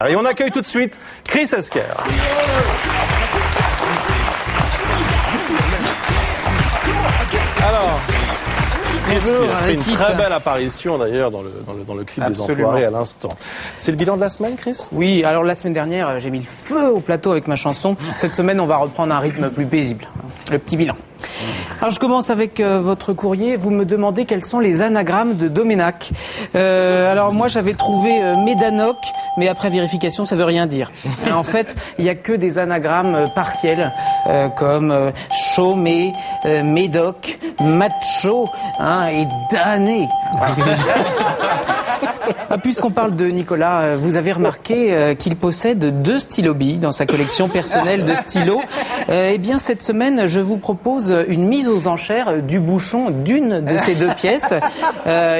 Et on accueille tout de suite Chris Esquer. Alors, Chris qui a fait une très belle apparition d'ailleurs dans le clip des Enfoirés à l'instant. C'est le bilan de la semaine, Chris? Oui, alors la semaine dernière, j'ai mis le feu au plateau avec ma chanson. Cette semaine, on va reprendre un rythme plus paisible. Le petit bilan. Alors je commence avec votre courrier. Vous me demandez quels sont les anagrammes de Doménac. Alors moi j'avais trouvé Médanoc, mais après vérification ça veut rien dire. En fait il n'y a que des anagrammes partiels comme chômé, médoc, macho et damné. Puisqu'on parle de Nicolas, vous avez remarqué qu'il possède 2 stylos-billes dans sa collection personnelle de stylos. Eh bien cette semaine je vous propose une mise aux enchères du bouchon d'une de ces 2 pièces.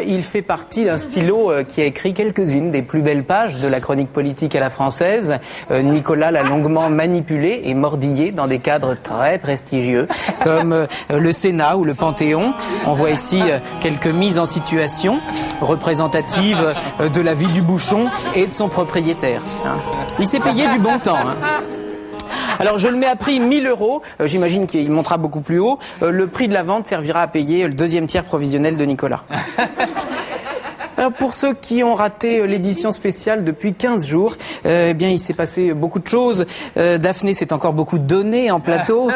Il fait partie d'un stylo qui a écrit quelques-unes des plus belles pages de la chronique politique à la française. Nicolas l'a longuement manipulé et mordillé dans des cadres très prestigieux comme le Sénat ou le Panthéon. On voit ici quelques mises en situation représentatives de la vie du bouchon et de son propriétaire. Il s'est payé du bon temps. Alors je le mets à prix 1 000 €, j'imagine qu'il montera beaucoup plus haut. Le prix de la vente servira à payer le 2e tiers provisionnel de Nicolas. Alors pour ceux qui ont raté l'édition spéciale depuis 15 jours, eh bien il s'est passé beaucoup de choses. Daphné s'est encore beaucoup donné en plateau.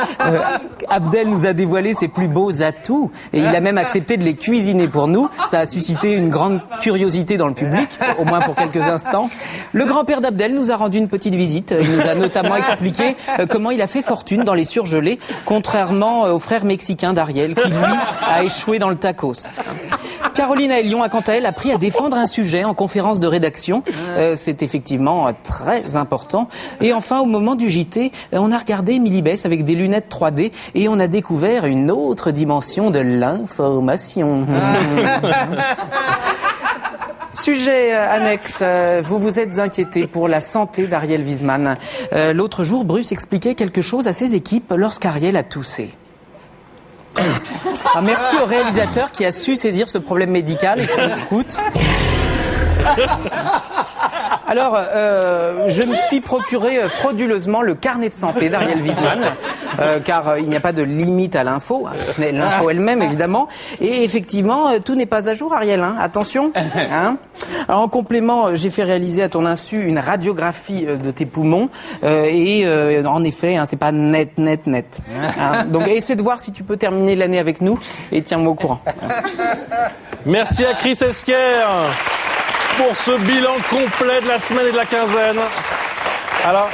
Abdel nous a dévoilé ses plus beaux atouts et il a même accepté de les cuisiner pour nous. Ça a suscité une grande curiosité dans le public, au moins pour quelques instants. Le grand-père d'Abdel nous a rendu une petite visite. Il nous a notamment expliqué comment il a fait fortune dans les surgelés, contrairement au frère mexicain d'Ariel qui lui a échoué dans le tacos. Caroline Aelion a quant à elle appris à défendre un sujet en conférence de rédaction. C'est effectivement très important. Et enfin, au moment du JT, on a regardé Émilie Bess avec des lunettes 3D et on a découvert une autre dimension de l'information. Sujet annexe, vous vous êtes inquiété pour la santé d'Ariel Wiesman. L'autre jour, Bruce expliquait quelque chose à ses équipes lorsqu'Ariel a toussé. Merci au réalisateur qui a su saisir ce problème médical et qu'on écoute. Alors, je me suis procuré frauduleusement le carnet de santé d'Ariel Wiesman, car il n'y a pas de limite à l'info, ce n'est l'info elle-même évidemment, et effectivement, tout n'est pas à jour Ariel, attention. Alors en complément, j'ai fait réaliser à ton insu une radiographie de tes poumons, et en effet, c'est pas net. Donc essaie de voir si tu peux terminer l'année avec nous, et tiens-moi au courant. Merci à Chris Esquer pour ce bilan complet de la semaine et de la quinzaine. Alors,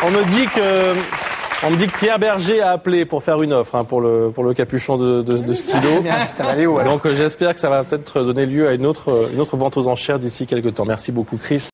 on me dit que Pierre Berger a appelé pour faire une offre pour le capuchon de stylo. Ça va aller où alors ? Donc j'espère que ça va peut-être donner lieu à une autre vente aux enchères d'ici quelques temps. Merci beaucoup Chris.